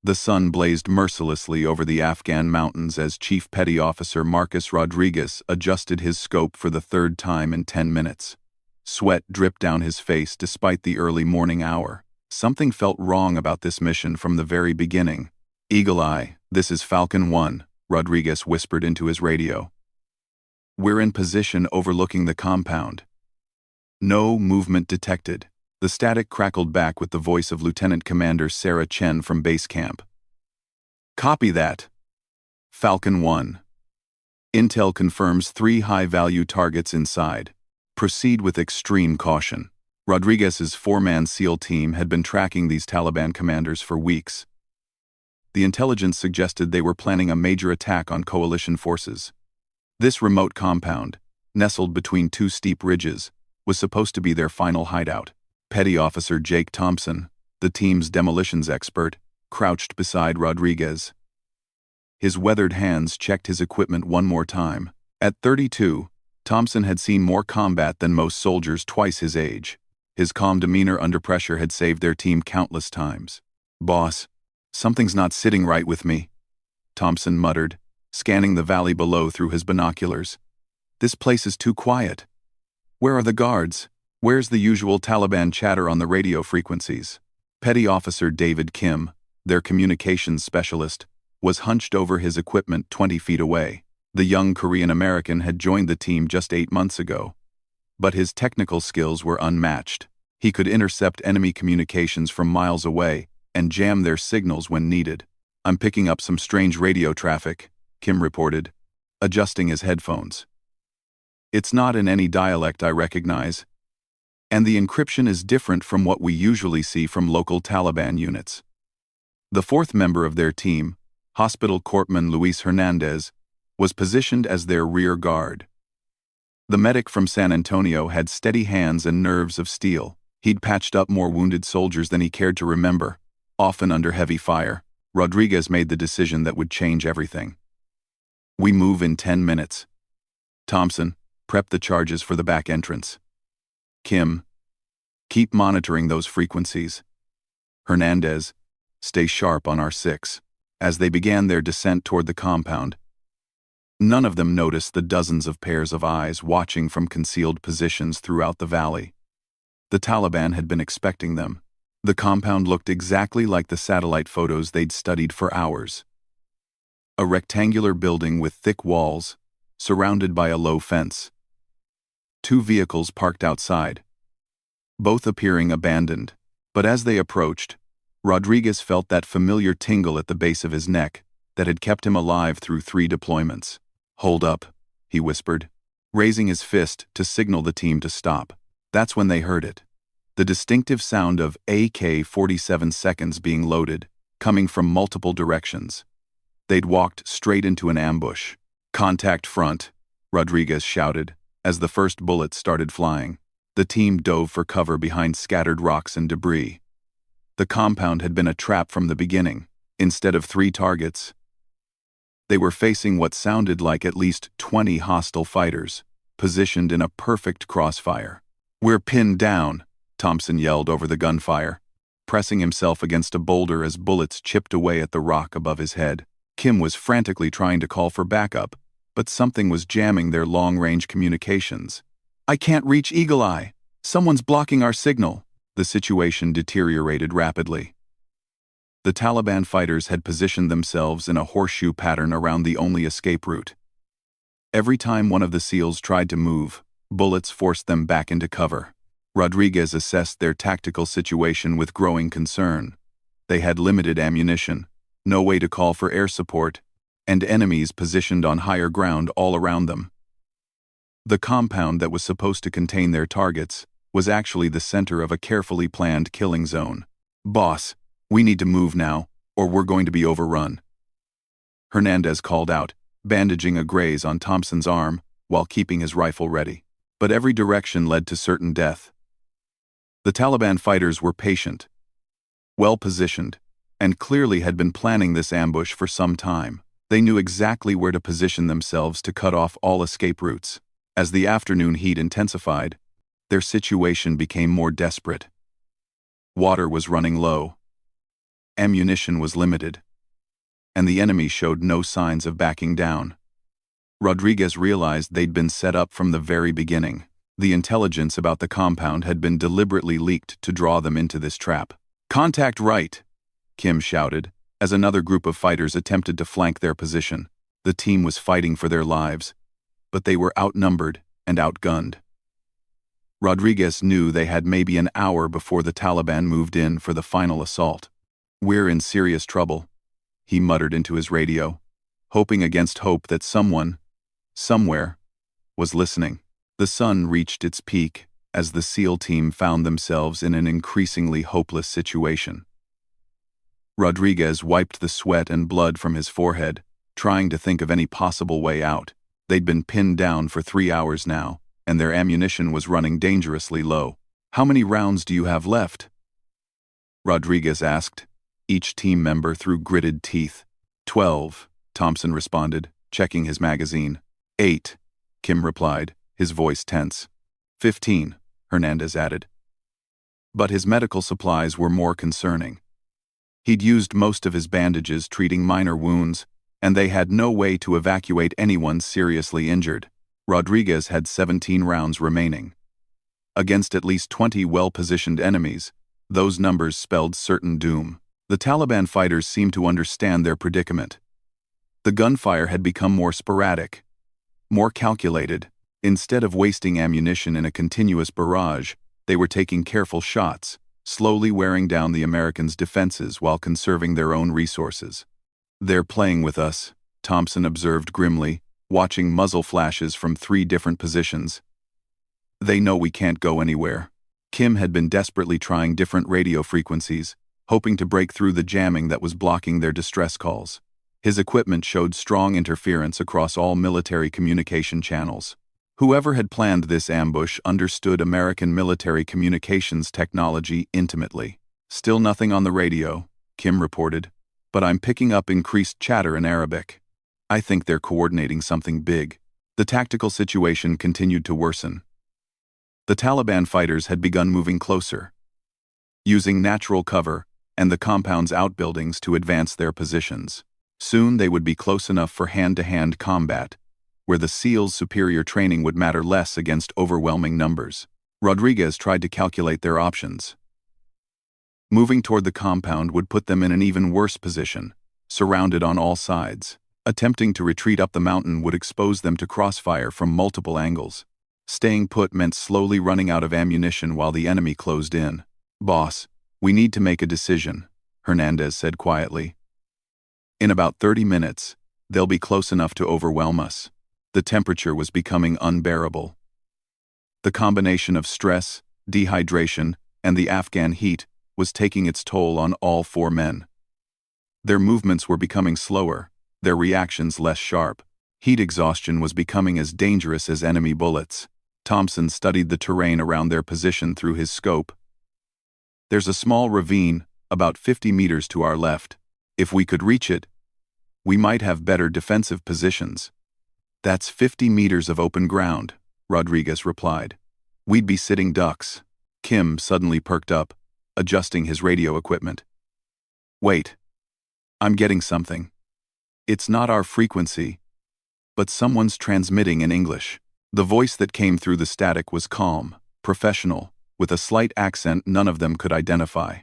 The sun blazed mercilessly over the Afghan mountains as Chief Petty Officer Marcus Rodriguez adjusted his scope for the third time in 10 minutes. Sweat dripped down his face despite the early morning hour. Something felt wrong about this mission from the very beginning. "Eagle Eye, this is Falcon 1, Rodriguez whispered into his radio. "We're in position overlooking the compound." No movement detected. The static crackled back with the voice of Lieutenant Commander Sarah Chen from base camp. "Copy that. Falcon 1. Intel confirms 3 high-value targets inside. Proceed with extreme caution." Rodriguez's 4-man SEAL team had been tracking these Taliban commanders for weeks. The intelligence suggested they were planning a major attack on coalition forces. This remote compound, nestled between 2 steep ridges, was supposed to be their final hideout. Petty Officer Jake Thompson, the team's demolitions expert, crouched beside Rodriguez. His weathered hands checked his equipment one more time. At 32, Thompson had seen more combat than most soldiers twice his age. His calm demeanor under pressure had saved their team countless times. "Boss, something's not sitting right with me," Thompson muttered, scanning the valley below through his binoculars. "This place is too quiet. Where are the guards? Where's the usual Taliban chatter on the radio frequencies?" Petty Officer David Kim, their communications specialist, was hunched over his equipment 20 feet away. The young Korean-American had joined the team just 8 months ago, but his technical skills were unmatched. He could intercept enemy communications from miles away and jam their signals when needed. "I'm picking up some strange radio traffic," Kim reported, adjusting his headphones. "It's not in any dialect I recognize, and the encryption is different from what we usually see from local Taliban units." The 4th member of their team, Hospital Corpsman Luis Hernandez, was positioned as their rear guard. The medic from San Antonio had steady hands and nerves of steel. He'd patched up more wounded soldiers than he cared to remember, often under heavy fire. Rodriguez made the decision that would change everything. "We move in 10 minutes. Thompson, prep the charges for the back entrance. Kim, keep monitoring those frequencies. Hernandez, stay sharp on R6." As they began their descent toward the compound, none of them noticed the dozens of pairs of eyes watching from concealed positions throughout the valley. The Taliban had been expecting them. The compound looked exactly like the satellite photos they'd studied for hours. A rectangular building with thick walls, surrounded by a low fence. 2 vehicles parked outside, both appearing abandoned. But as they approached, Rodriguez felt that familiar tingle at the base of his neck that had kept him alive through 3 deployments. "Hold up," he whispered, raising his fist to signal the team to stop. That's when they heard it. The distinctive sound of AK-47 seconds being loaded, coming from multiple directions. They'd walked straight into an ambush. "Contact front," Rodriguez shouted, as the first bullets started flying. The team dove for cover behind scattered rocks and debris. The compound had been a trap from the beginning. Instead of 3 targets, they were facing what sounded like at least 20 hostile fighters, positioned in a perfect crossfire. "We're pinned down," Thompson yelled over the gunfire, pressing himself against a boulder as bullets chipped away at the rock above his head. Kim was frantically trying to call for backup, but something was jamming their long-range communications. "I can't reach Eagle Eye. Someone's blocking our signal." The situation deteriorated rapidly. The Taliban fighters had positioned themselves in a horseshoe pattern around the only escape route. Every time one of the SEALs tried to move, bullets forced them back into cover. Rodriguez assessed their tactical situation with growing concern. They had limited ammunition, no way to call for air support, and enemies positioned on higher ground all around them. The compound that was supposed to contain their targets was actually the center of a carefully planned killing zone. "Boss, we need to move now, or we're going to be overrun," Hernandez called out, bandaging a graze on Thompson's arm while keeping his rifle ready. But every direction led to certain death. The Taliban fighters were patient, well-positioned, and clearly had been planning this ambush for some time. They knew exactly where to position themselves to cut off all escape routes. As the afternoon heat intensified, their situation became more desperate. Water was running low, Ammunition was limited, and the enemy showed no signs of backing down. Rodriguez realized they'd been set up from the very beginning. The intelligence about the compound had been deliberately leaked to draw them into this trap. "Contact right!" Kim shouted, as another group of fighters attempted to flank their position. The team was fighting for their lives, but they were outnumbered and outgunned. Rodriguez knew they had maybe an hour before the Taliban moved in for the final assault. "We're in serious trouble," he muttered into his radio, hoping against hope that someone, somewhere, was listening. The sun reached its peak as the SEAL team found themselves in an increasingly hopeless situation. Rodriguez wiped the sweat and blood from his forehead, trying to think of any possible way out. They'd been pinned down for 3 hours now, and their ammunition was running dangerously low. "How many rounds do you have left?" Rodriguez asked, each team member through gritted teeth. 12, Thompson responded, checking his magazine. 8, Kim replied, his voice tense. 15, Hernandez added. But his medical supplies were more concerning. He'd used most of his bandages treating minor wounds, and they had no way to evacuate anyone seriously injured. Rodriguez had 17 rounds remaining. Against at least 20 well-positioned enemies, those numbers spelled certain doom. The Taliban fighters seemed to understand their predicament. The gunfire had become more sporadic, more calculated. Instead of wasting ammunition in a continuous barrage, they were taking careful shots, slowly wearing down the Americans' defenses while conserving their own resources. "They're playing with us," Thompson observed grimly, watching muzzle flashes from 3 different positions. "They know we can't go anywhere." Kim had been desperately trying different radio frequencies, hoping to break through the jamming that was blocking their distress calls. His equipment showed strong interference across all military communication channels. Whoever had planned this ambush understood American military communications technology intimately. "Still nothing on the radio," Kim reported, "but I'm picking up increased chatter in Arabic. I think they're coordinating something big." The tactical situation continued to worsen. The Taliban fighters had begun moving closer, using natural cover and the compound's outbuildings to advance their positions. Soon they would be close enough for hand-to-hand combat, where the SEALs' superior training would matter less against overwhelming numbers. Rodriguez tried to calculate their options. Moving toward the compound would put them in an even worse position, surrounded on all sides. Attempting to retreat up the mountain would expose them to crossfire from multiple angles. Staying put meant slowly running out of ammunition while the enemy closed in. "Boss, we need to make a decision," Hernandez said quietly. "In about 30 minutes, they'll be close enough to overwhelm us." The temperature was becoming unbearable. The combination of stress, dehydration, and the Afghan heat was taking its toll on all 4 men. Their movements were becoming slower, their reactions less sharp. Heat exhaustion was becoming as dangerous as enemy bullets. Thompson studied the terrain around their position through his scope. "There's a small ravine, about 50 meters to our left. If we could reach it, we might have better defensive positions." "That's 50 meters of open ground," Rodriguez replied. "We'd be sitting ducks." Kim suddenly perked up, adjusting his radio equipment. "Wait. I'm getting something. It's not our frequency, but someone's transmitting in English." The voice that came through the static was calm, professional, with a slight accent none of them could identify.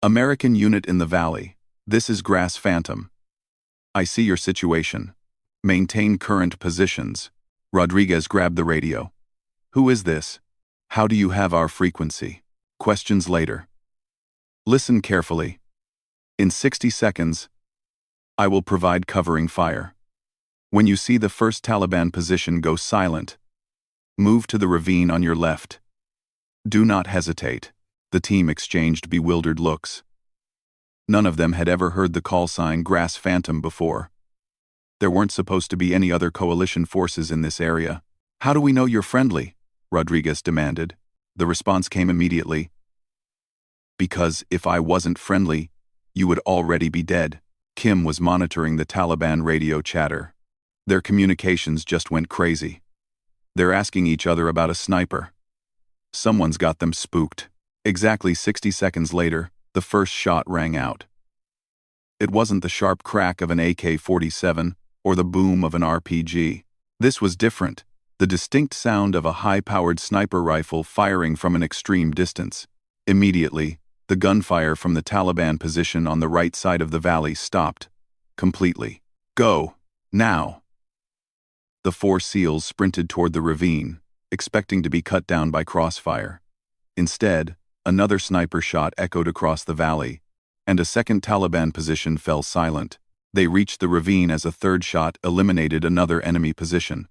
"American unit in the valley. This is Grass Phantom. I see your situation. Maintain current positions." Rodriguez grabbed the radio. "Who is this? How do you have our frequency?" Questions later. "Listen carefully. In 60 seconds, I will provide covering fire. When you see the first Taliban position go silent, move to the ravine on your left. Do not hesitate." The team exchanged bewildered looks. None of them had ever heard the call sign Grass Phantom before. There weren't supposed to be any other coalition forces in this area. "How do we know you're friendly?" Rodriguez demanded. The response came immediately. "Because if I wasn't friendly, you would already be dead." Kim was monitoring the Taliban radio chatter. Their communications just went crazy. They're asking each other about a sniper. Someone's got them spooked. Exactly 60 seconds later, The first shot rang out. It wasn't the sharp crack of an AK-47 or the boom of an RPG. This was different, the distinct sound of a high-powered sniper rifle firing from an extreme distance. Immediately, the gunfire from the Taliban position on the right side of the valley stopped. Completely. Go! Now! The 4 SEALs sprinted toward the ravine, expecting to be cut down by crossfire. Instead, another sniper shot echoed across the valley, and a second Taliban position fell silent. They reached the ravine as a third shot eliminated another enemy position.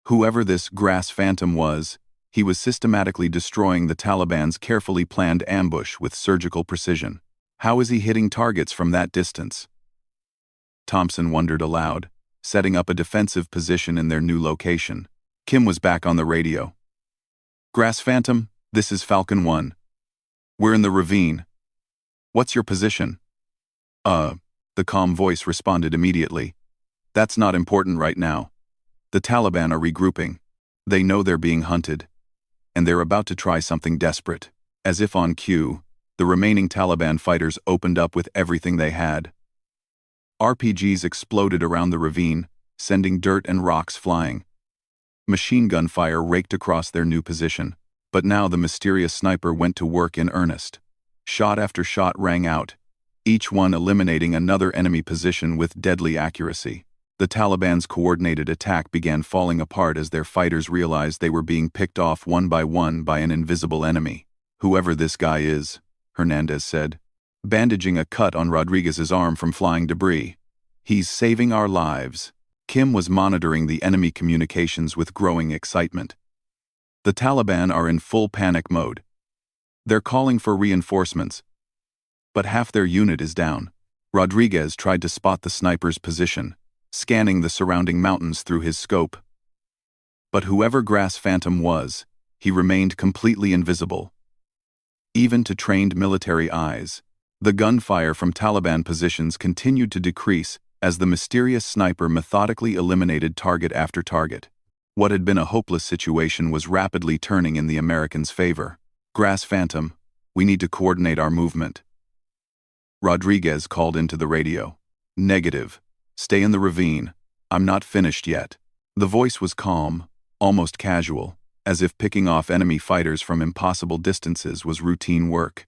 Whoever this grass phantom was, he was systematically destroying the Taliban's carefully planned ambush with surgical precision. How is he hitting targets from that distance? Thompson wondered aloud, setting up a defensive position in their new location. Kim was back on the radio. "Grass Phantom, this is Falcon 1. We're in the ravine. What's your position?" The calm voice responded immediately. "That's not important right now. The Taliban are regrouping. They know they're being hunted. And they're about to try something desperate." As if on cue, the remaining Taliban fighters opened up with everything they had. RPGs exploded around the ravine, sending dirt and rocks flying. Machine gun fire raked across their new position. But now the mysterious sniper went to work in earnest. Shot after shot rang out, each one eliminating another enemy position with deadly accuracy. The Taliban's coordinated attack began falling apart as their fighters realized they were being picked off one by an invisible enemy. "Whoever this guy is," Hernandez said, bandaging a cut on Rodriguez's arm from flying debris. "He's saving our lives." Kim was monitoring the enemy communications with growing excitement. The Taliban are in full panic mode. They're calling for reinforcements, but half their unit is down. Rodriguez tried to spot the sniper's position, scanning the surrounding mountains through his scope. But whoever Grass Phantom was, he remained completely invisible. Even to trained military eyes, the gunfire from Taliban positions continued to decrease as the mysterious sniper methodically eliminated target after target. What had been a hopeless situation was rapidly turning in the Americans' favor. "Grass Phantom, we need to coordinate our movement." Rodriguez called into the radio. "Negative. Stay in the ravine. I'm not finished yet." The voice was calm, almost casual, as if picking off enemy fighters from impossible distances was routine work.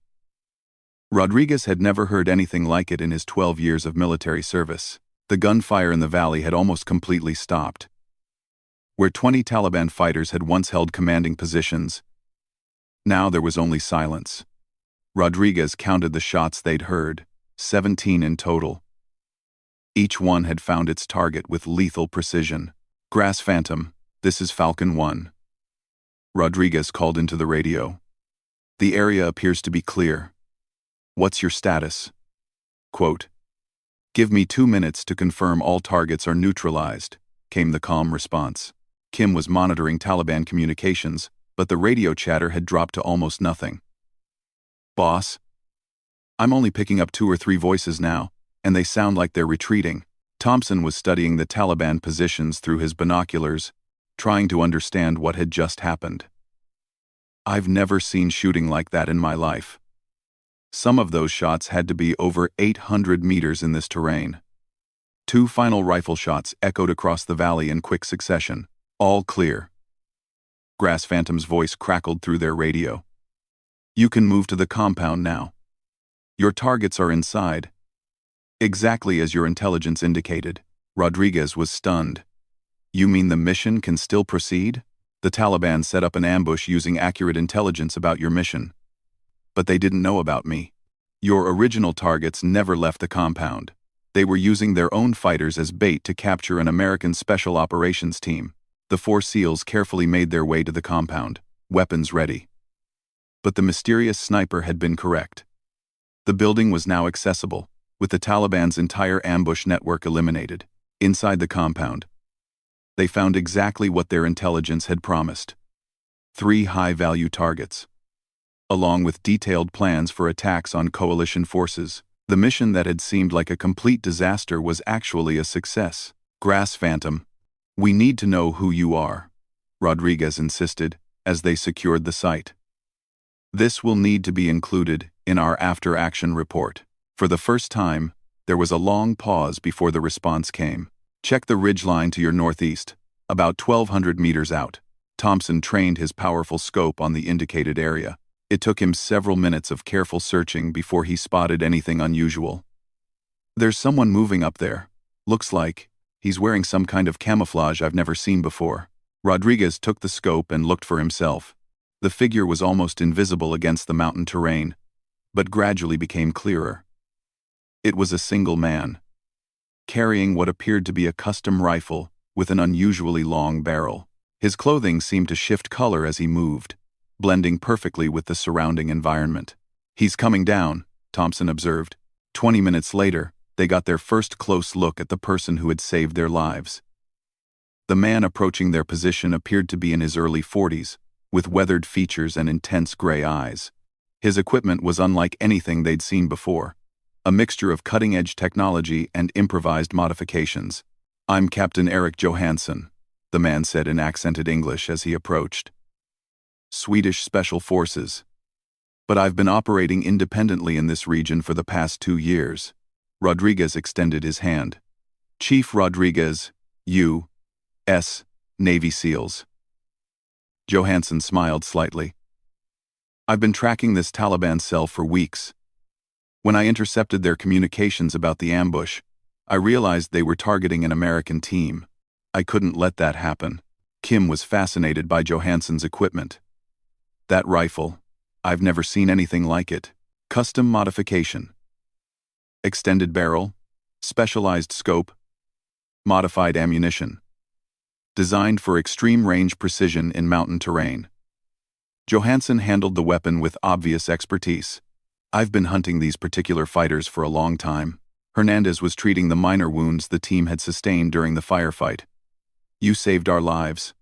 Rodriguez had never heard anything like it in his 12 years of military service. The gunfire in the valley had almost completely stopped. Where 20 Taliban fighters had once held commanding positions, now there was only silence. Rodriguez counted the shots they'd heard, 17 in total. Each one had found its target with lethal precision. "Grass Phantom, this is Falcon 1. Rodriguez called into the radio. "The area appears to be clear. What's your status?" Quote, "Give me 2 minutes to confirm all targets are neutralized," came the calm response. Kim was monitoring Taliban communications, but the radio chatter had dropped to almost nothing. "Boss, I'm only picking up 2 or 3 voices now, and they sound like they're retreating." Thompson was studying the Taliban positions through his binoculars, trying to understand what had just happened. "I've never seen shooting like that in my life. Some of those shots had to be over 800 meters in this terrain." 2 final rifle shots echoed across the valley in quick succession. "All clear." Grass Phantom's voice crackled through their radio. "You can move to the compound now. Your targets are inside." "Exactly as your intelligence indicated." Rodriguez was stunned. "You mean the mission can still proceed?" "The Taliban set up an ambush using accurate intelligence about your mission. But they didn't know about me. Your original targets never left the compound. They were using their own fighters as bait to capture an American special operations team." The 4 SEALs carefully made their way to the compound, weapons ready. But the mysterious sniper had been correct. The building was now accessible, with the Taliban's entire ambush network eliminated. Inside the compound, they found exactly what their intelligence had promised: 3 high-value targets, along with detailed plans for attacks on coalition forces. The mission that had seemed like a complete disaster was actually a success. "Grass Phantom, we need to know who you are," Rodriguez insisted, as they secured the site. This will need to be included in our after-action report. For the first time, there was a long pause before the response came. Check the ridgeline to your northeast, about 1,200 meters out. Thompson trained his powerful scope on the indicated area. It took him several minutes of careful searching before he spotted anything unusual. There's someone moving up there. Looks like he's wearing some kind of camouflage I've never seen before. Rodriguez took the scope and looked for himself. The figure was almost invisible against the mountain terrain, but gradually became clearer. It was a single man, carrying what appeared to be a custom rifle with an unusually long barrel. His clothing seemed to shift color as he moved, blending perfectly with the surrounding environment. He's coming down, Thompson observed. 20 minutes later, they got their first close look at the person who had saved their lives. The man approaching their position appeared to be in his early 40s, with weathered features and intense gray eyes. His equipment was unlike anything they'd seen before, a mixture of cutting-edge technology and improvised modifications. "I'm Captain Eric Johansson," the man said in accented English as he approached. "Swedish Special Forces. But I've been operating independently in this region for the past 2 years. Rodriguez extended his hand. "Chief Rodriguez, U.S. Navy SEALs." Johansson smiled slightly. "I've been tracking this Taliban cell for weeks. When I intercepted their communications about the ambush, I realized they were targeting an American team. I couldn't let that happen." Kim was fascinated by Johansson's equipment. "That rifle, I've never seen anything like it. Custom modification. Extended barrel, specialized scope, modified ammunition. Designed for extreme range precision in mountain terrain." Johansson handled the weapon with obvious expertise. "I've been hunting these particular fighters for a long time." Hernandez was treating the minor wounds the team had sustained during the firefight. "You saved our lives.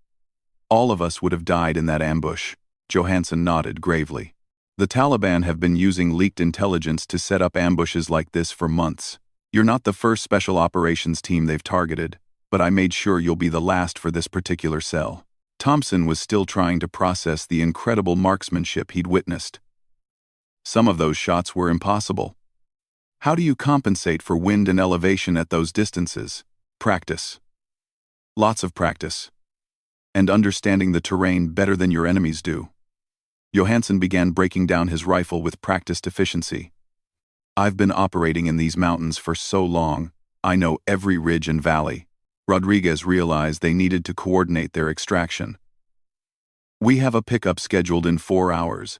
All of us would have died in that ambush." Johansson nodded gravely. "The Taliban have been using leaked intelligence to set up ambushes like this for months. You're not the first special operations team they've targeted, but I made sure you'll be the last for this particular cell." Thompson was still trying to process the incredible marksmanship he'd witnessed. Some of those shots were impossible. How do you compensate for wind and elevation at those distances? Practice. Lots of practice. And understanding the terrain better than your enemies do. Johansson began breaking down his rifle with practiced efficiency. "I've been operating in these mountains for so long, I know every ridge and valley." Rodriguez realized they needed to coordinate their extraction. "We have a pickup scheduled in 4 hours.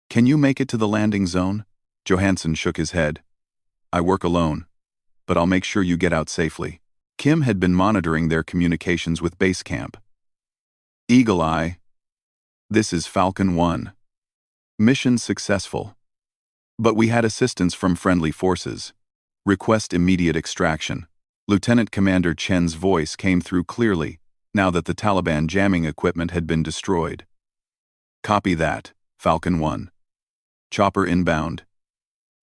Can you make it to the landing zone?" Johansson shook his head. "I work alone, but I'll make sure you get out safely." Kim had been monitoring their communications with base camp. "Eagle Eye. This is Falcon 1. Mission successful. But we had assistance from friendly forces. Request immediate extraction." Lieutenant Commander Chen's voice came through clearly, now that the Taliban jamming equipment had been destroyed. "Copy that, Falcon 1. Chopper inbound.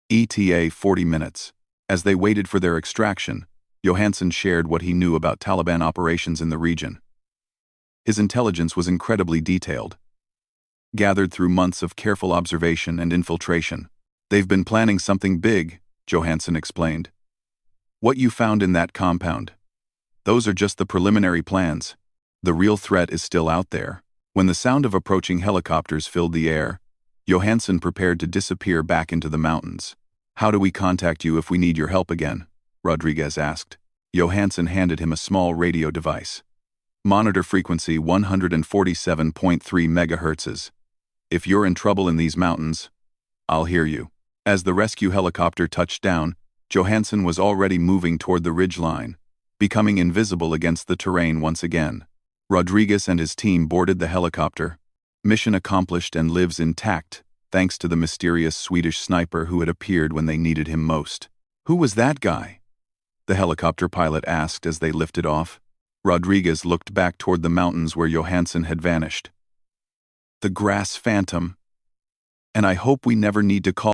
ETA 40 minutes. As they waited for their extraction, Johansson shared what he knew about Taliban operations in the region. His intelligence was incredibly detailed, gathered through months of careful observation and infiltration. "They've been planning something big," Johansson explained. "What you found in that compound, those are just the preliminary plans. The real threat is still out there." When the sound of approaching helicopters filled the air, Johansson prepared to disappear back into the mountains. "How do we contact you if we need your help again?" Rodriguez asked. Johansson handed him a small radio device. "Monitor frequency 147.3 megahertzes. If you're in trouble in these mountains, I'll hear you." As the rescue helicopter touched down, Johansson was already moving toward the ridgeline, becoming invisible against the terrain once again. Rodriguez and his team boarded the helicopter. Mission accomplished and lives intact, thanks to the mysterious Swedish sniper who had appeared when they needed him most. "Who was that guy?" the helicopter pilot asked as they lifted off. Rodriguez looked back toward the mountains where Johansson had vanished. "The grass phantom. And I hope we never need to call